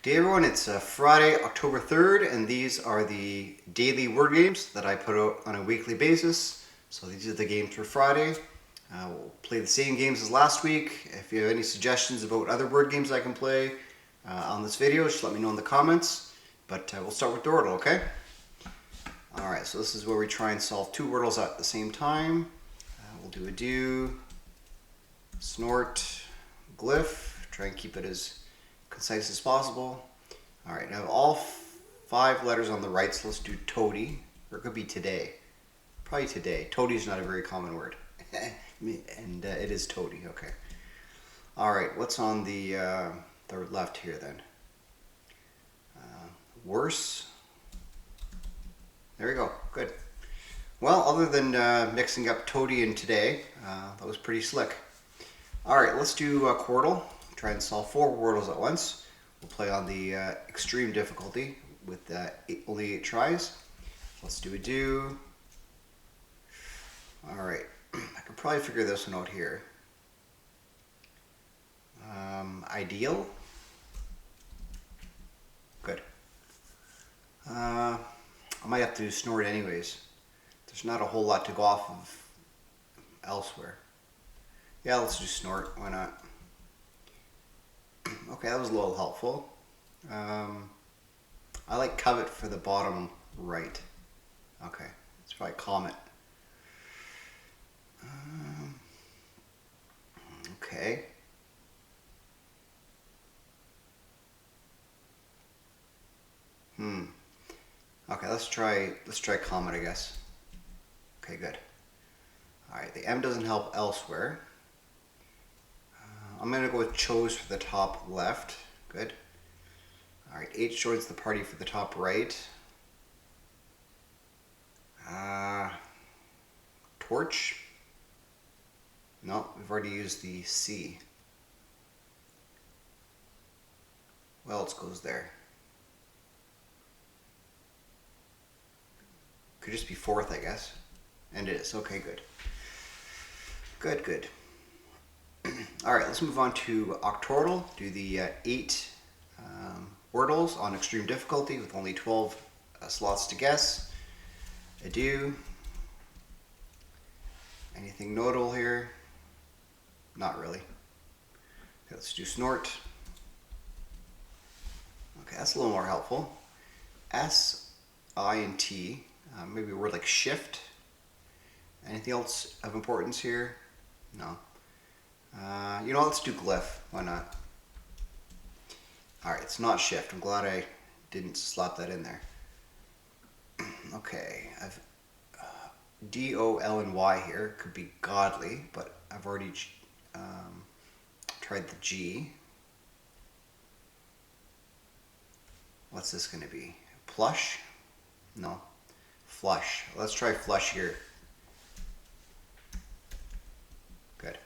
Good day everyone, it's Friday, October 3rd, and these are the daily word games that I put out on a weekly basis. So these are the games for Friday. We'll play the same games as last week. If you have any suggestions about other word games I can play on this video, just let me know in the comments. But we'll start with Dordle, okay? Alright, so this is where we try and solve two Wordles at the same time. We'll do a do, snort, glyph, try and keep it as concise as possible. Alright, now all 5 letters on the right, so let's do toady, or it could be today. Probably today. Toady is not a very common word. And it is toady, okay. Alright, what's on the left here then? Worse. There we go, good. Well, other than mixing up toady and today, that was pretty slick. Alright, let's do Quordle. Try and solve 4 Wordles at once. We'll play on the extreme difficulty with only 8 tries. Let's do a do. Alright, I could probably figure this one out here. Ideal. Good. I might have to do snort anyways. There's not a whole lot to go off of elsewhere. Yeah, let's do snort. Why not? Okay, that was a little helpful. I like covet for the bottom right. Okay, let's try comet. Okay. Okay, let's try comet, I guess. Okay, good. Alright, the M doesn't help elsewhere. I'm going to go with chose for the top left. Good. Alright, H joins the party for the top right. Torch. No, we've already used the C. What else goes there? Could just be fourth, I guess. And it is. Okay, good. Good, good. Alright, let's move on to Octordle. Do the 8 Wordles on extreme difficulty with only 12 slots to guess. A do. Anything notable here? Not really. Okay, let's do snort. Okay, that's a little more helpful. S, I, and T. Maybe a word like shift. Anything else of importance here? No. You know, let's do glyph. Why not? Alright, it's not shift. I'm glad I didn't slap that in there. Okay, I've D, O, L, and Y here. Could be godly, but I've already tried the G. What's this going to be? Plush? No. Flush. Let's try flush here. Good.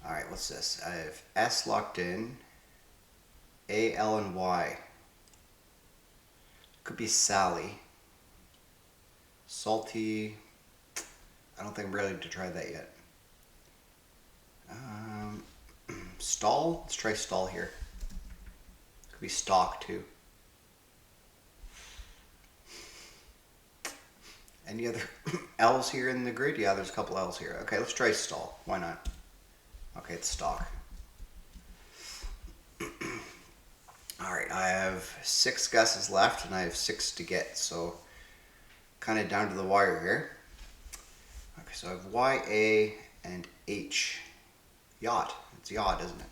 Alright, what's this? I have S locked in. A, L, and Y. Could be Sally. Salty. I don't think I'm ready to try that yet. Stall. Let's try stall here. Could be stock too. Any other L's here in the grid? Yeah, there's a couple L's here. Okay, let's try stall. Why not? Okay, it's stock. Alright, I have 6 guesses left and I have 6 to get, so kind of down to the wire here. Okay, so I have Y, A, and H. Yacht. It's yacht, isn't it?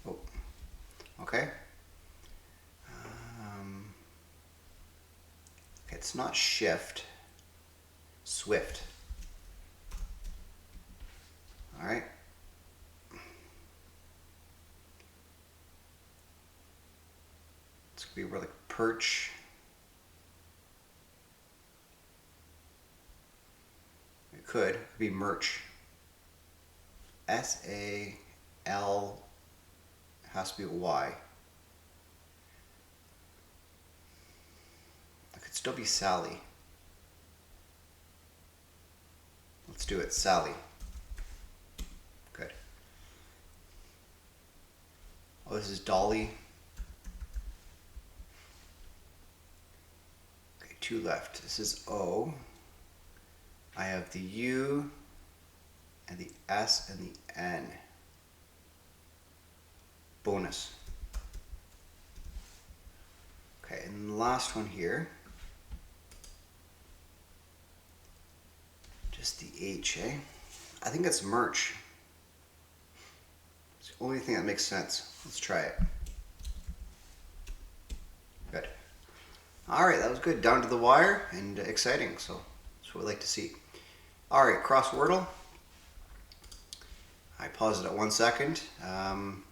Oh, okay. Okay, it's not shift. Swift. Alright. This could be where like perch. It could be merch. S-A-L has to be a Y. It could still be Sally. Let's do it, Sally. Good. Oh, this is Dolly. Okay, 2 left. This is O. I have the U and the S and the N. Bonus. Okay, and the last one here. Just the H, eh? I think that's merch. It's the only thing that makes sense. Let's try it. Good. Alright, that was good. Down to the wire and exciting, so that's what we like to see. Alright, Crosswordle. I paused it at 1 second.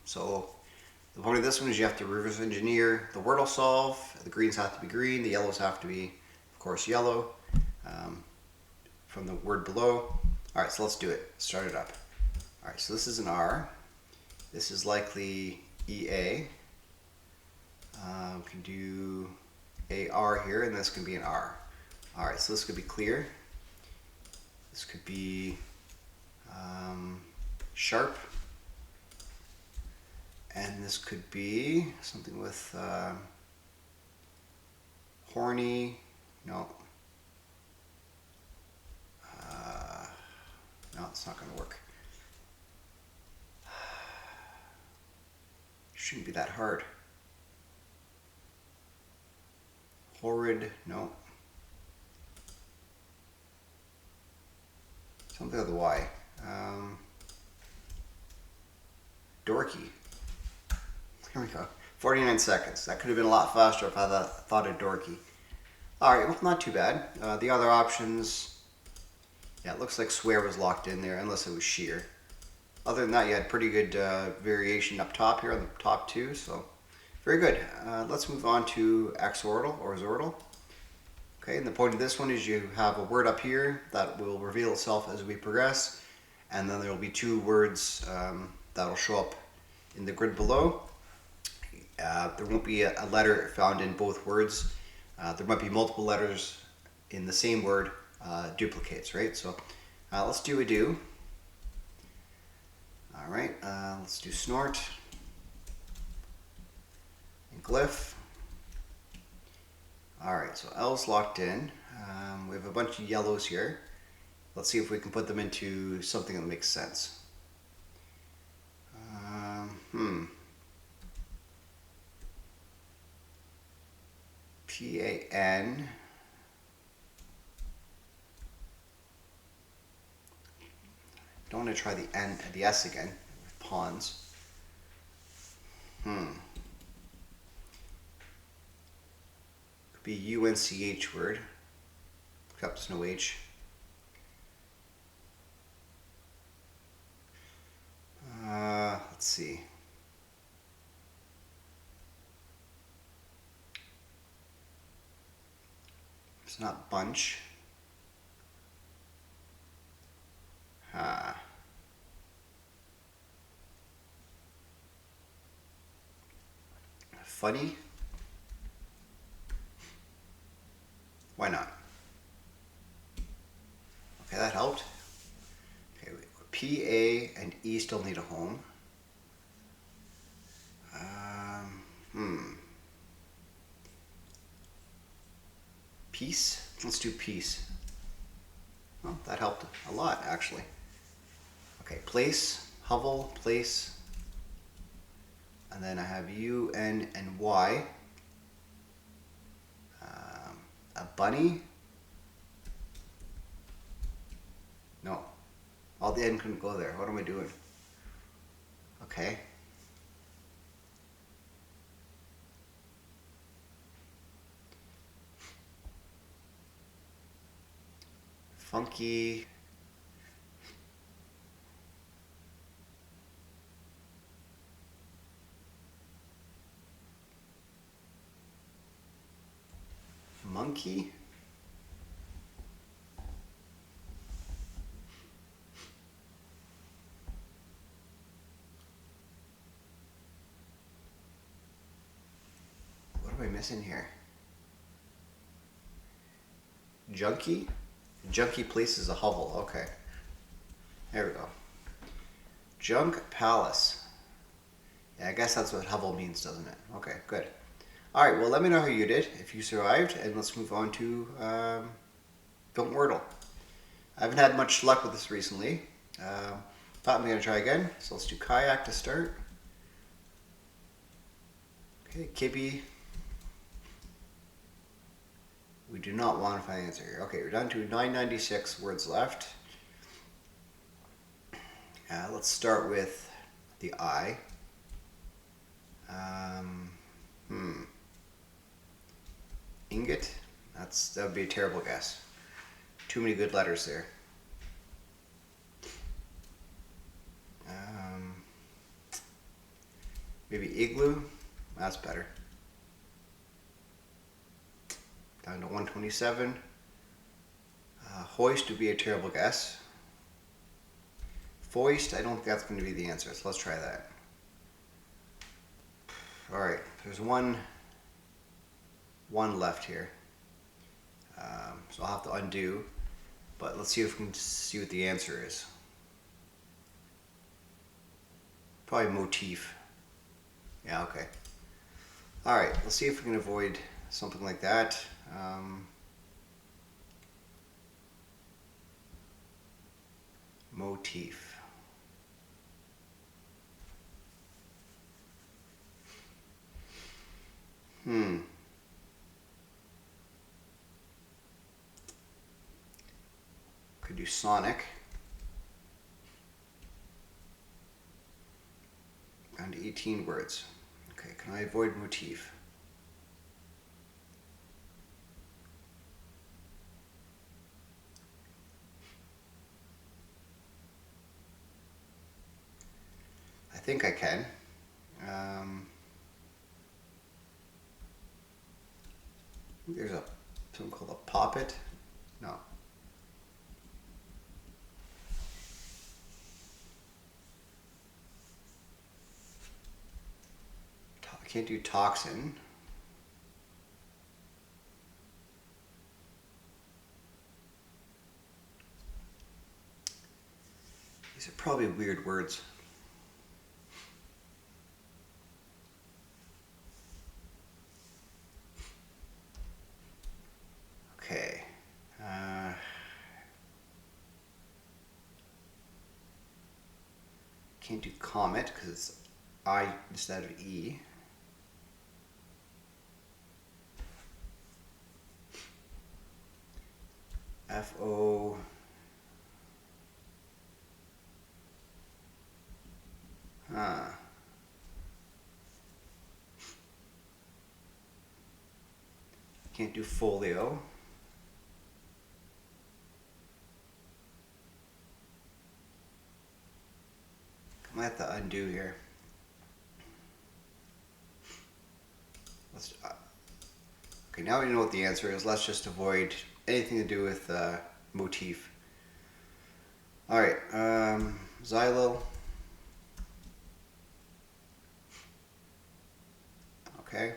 So the point of this one is you have to reverse engineer the Wordle solve. The greens have to be green, the yellows have to be, of course, yellow. From the word below. Alright, so let's do it. Start it up. Alright, so this is an R. This is likely EA. We can do AR here, and this can be an R. Alright, so this could be clear. This could be sharp. And this could be something with horny. No. No, it's not going to work. Shouldn't be that hard. Horrid, no. Something with a Y. Dorky. Here we go. 49 seconds. That could have been a lot faster if I thought of dorky. Alright, well, not too bad. The other options... Yeah, it looks like swear was locked in there, unless it was sheer. Other than that, you had pretty good variation up top here on the top 2, so very good. Let's move on to Xordle or Xordle. Okay, and the point of this one is you have a word up here that will reveal itself as we progress, and then there will be 2 words that will show up in the grid below. There won't be a letter found in both words. There might be multiple letters in the same word. Duplicates, right? So let's do a do. Alright, let's do snort and glyph. Alright, so L's locked in. We have a bunch of yellows here. Let's see if we can put them into something that makes sense. P-A-N. Don't want to try the N, the S again with pawns. Could be UNCH word, except there's no H. Let's see. It's not bunch. Funny? Why not? Okay, that helped. Okay, P, A, and E still need a home. Peace? Let's do peace. Well, that helped a lot, actually. Okay, place, hovel, place. And then I have U, N, and Y. A bunny? No. All the N couldn't go there. What am I doing? Okay. Funky. Monkey. What am I missing here? Junkie? Junkie place is a hovel. Okay. There we go. Junk Palace. Yeah, I guess that's what hovel means, doesn't it? Okay, good. All right, well, let me know how you did, if you survived, and let's move on to Don't Wordle. I haven't had much luck with this recently. Thought I'm going to try again, so let's do kayak to start. Okay, Kibby. We do not want to find the answer here. Okay, we're down to 996 words left. Let's start with the I. Ingot? That would be a terrible guess. Too many good letters there. Maybe igloo? That's better. Down to 127. Hoist would be a terrible guess. Foist, I don't think that's going to be the answer, so let's try that. Alright, there's one left here. So I'll have to undo, but let's see if we can see what the answer is. Probably motif. Yeah, okay. Alright, let's see if we can avoid something like that. Motif. Could do sonic. Down to 18 words. Okay, can I avoid motif? I think I can. There's something called a poppet. No. I can't do toxin. These are probably weird words. Okay. Can't do comet because it's I instead of E. F-O... Can't do folio. I might have to undo here. Okay, now we know what the answer is. Let's just avoid anything to do with motif. Alright, xylo. Okay.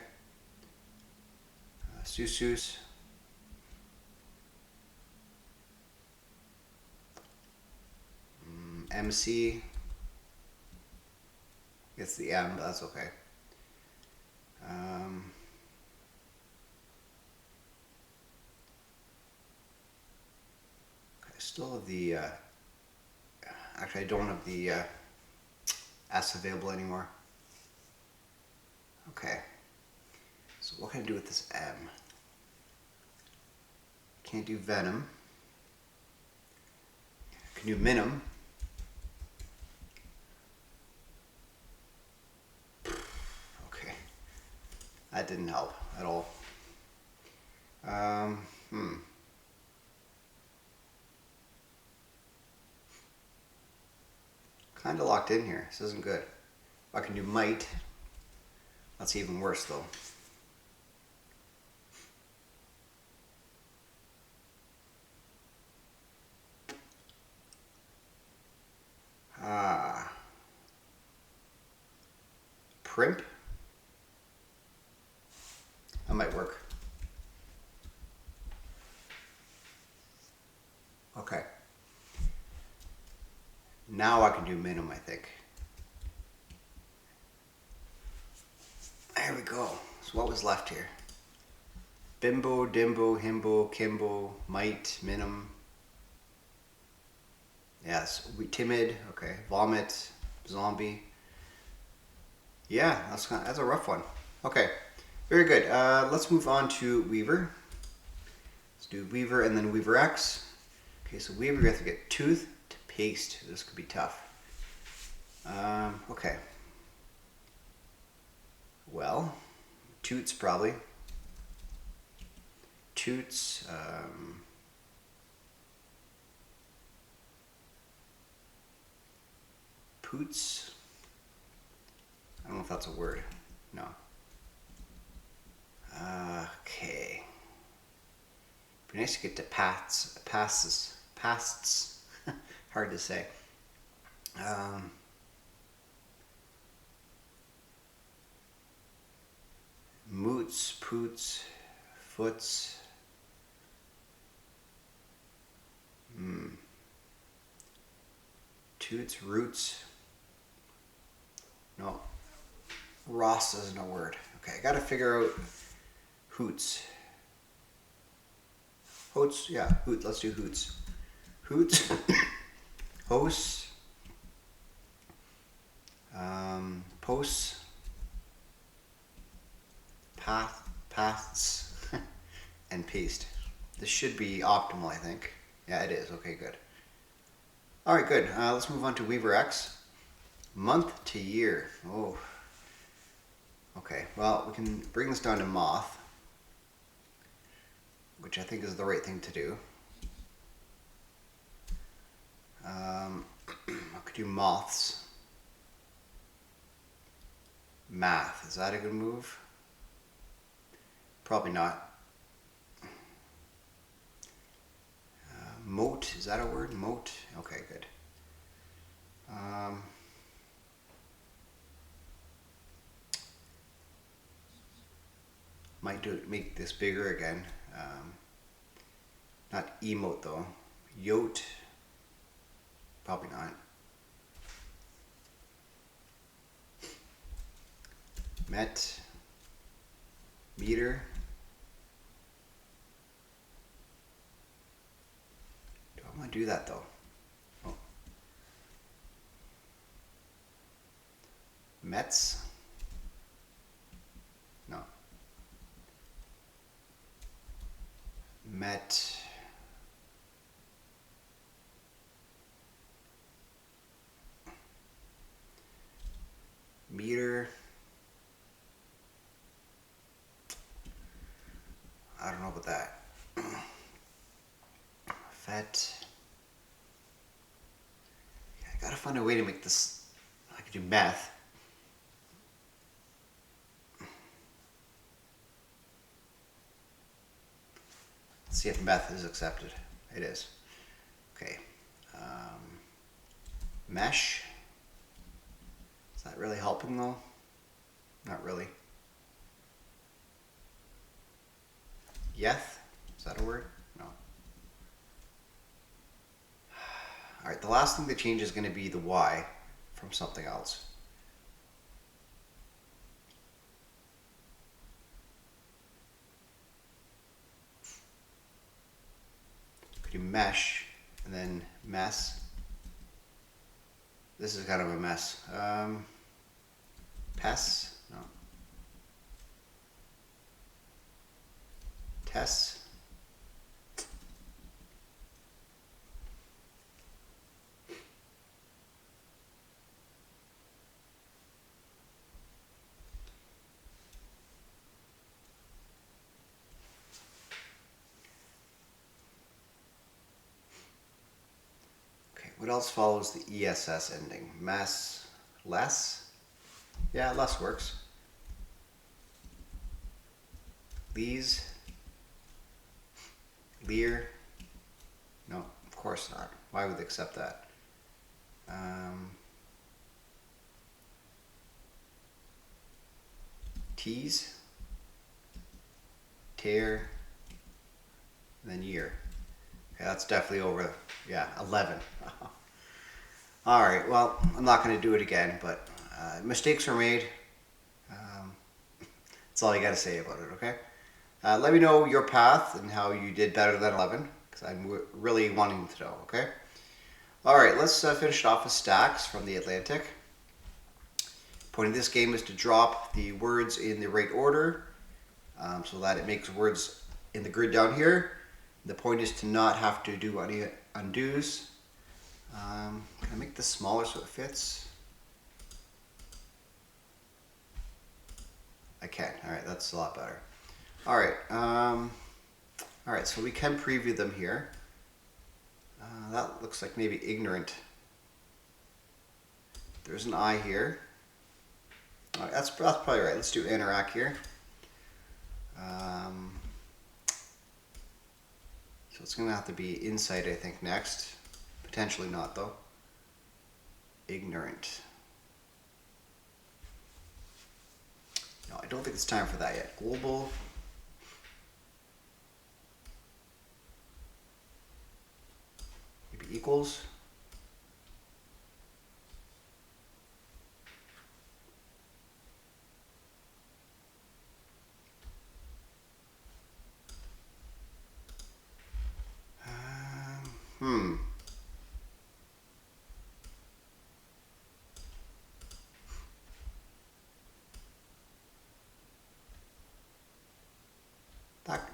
Susus. MC. It's the M, but that's okay. I still have the, actually I don't have the S available anymore. Okay, so what can I do with this M? Can't do venom. Can do minim. Okay, that didn't help at all. Kind of locked in here. This isn't good. I can do might. That's even worse though. Primp? That might work. Okay. Now I can do minim, I think. go. So what was left here? Bimbo, Dimbo, Himbo, Kimbo, Might, Minim. Yes, timid. Okay, vomit, zombie. Yeah, that's a rough one. Okay, very good. Let's move on to Weaver. Let's do Weaver and then Weaver X. Okay, so Weaver, we have to get tooth to paste. This could be tough. Okay. Well, toots probably. Toots. Poots. I don't know if that's a word. No. Okay. Be nice to get to passes. Hard to say. Moots, poots, foots. Toots, roots. No. Ross isn't a word. Okay, I gotta figure out hoots. Hoots, yeah, hoot. Let's do hoots. Hoots. Hosts. Posts. Paths. And paste. This should be optimal, I think. Yeah, it is. Okay, good. All right, good. Let's move on to Weaver X. Month to year. Oh. Okay, well, we can bring this down to moth, which I think is the right thing to do. I could do moths. Math, is that a good move? Probably not. Moat, is that a word? Moat? Okay, good. Might make this bigger again. Not emote though. Yote, probably not. Met, meter. Do I want to do that though? Oh. Mets. No. Met. Meter. I don't know about that. Fet. I gotta find a way to make this. I could do meth. Let's see if meth is accepted. It is. Okay. Mesh. Is that really helping though? Not really. Yeth. Is that a word? No. Alright, the last thing to change is going to be the Y from something else. Could do mesh and then mess. This is kind of a mess. Pess? No. Tess. Okay, what else follows the ESS ending? Mess, less? Yeah, less works. Lees. Lear. No, of course not. Why would they accept that? Tease. Tear. And then year. Okay, that's definitely over, yeah, 11. All right, well, I'm not going to do it again, but mistakes are made. That's all you got to say about it, okay? Let me know your path and how you did better than 11, because I'm really wanting to know, okay? All right, let's finish it off with stacks from the Atlantic. Point of this game is to drop the words in the right order so that it makes words in the grid down here. The point is to not have to do any undos. Can I make this smaller so it fits? I can. All right, that's a lot better. All right, so we can preview them here. That looks like maybe ignorant. There's an I here. All right, that's probably right. Let's do interact here. So it's going to have to be insight, I think, next. Potentially not, though. Ignorant. No, I don't think it's time for that yet. Global. Maybe equals.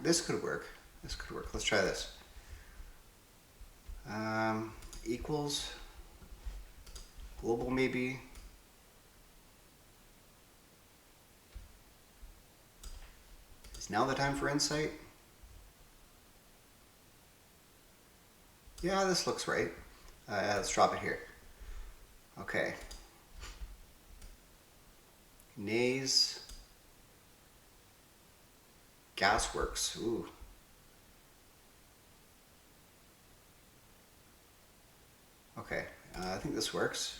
This could work. This could work. Let's try this. Equals. Global maybe. Is now the time for insight? Yeah, this looks right. Let's drop it here. Okay. Nays. Gasworks. Ooh. Okay, I think this works.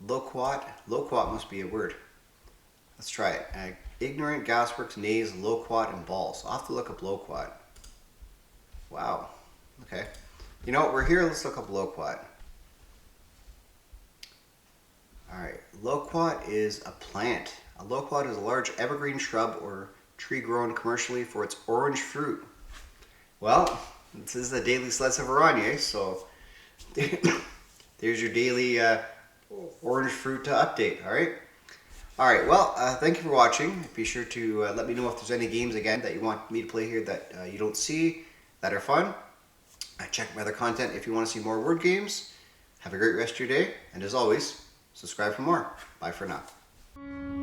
Loquat. Loquat must be a word. Let's try it. Ignorant, gasworks, nays, loquat, and balls. I'll have to look up loquat. Wow. Okay. You know what? We're here. Let's look up loquat. All right. Loquat is a plant. A loquat is a large evergreen shrub or tree grown commercially for its orange fruit. Well, this is the daily Sleds of Aranye, so there's your daily orange fruit update, all right? All right, well, thank you for watching. Be sure to let me know if there's any games, again, that you want me to play here that you don't see that are fun. Check my other content if you want to see more word games. Have a great rest of your day, and as always, subscribe for more. Bye for now.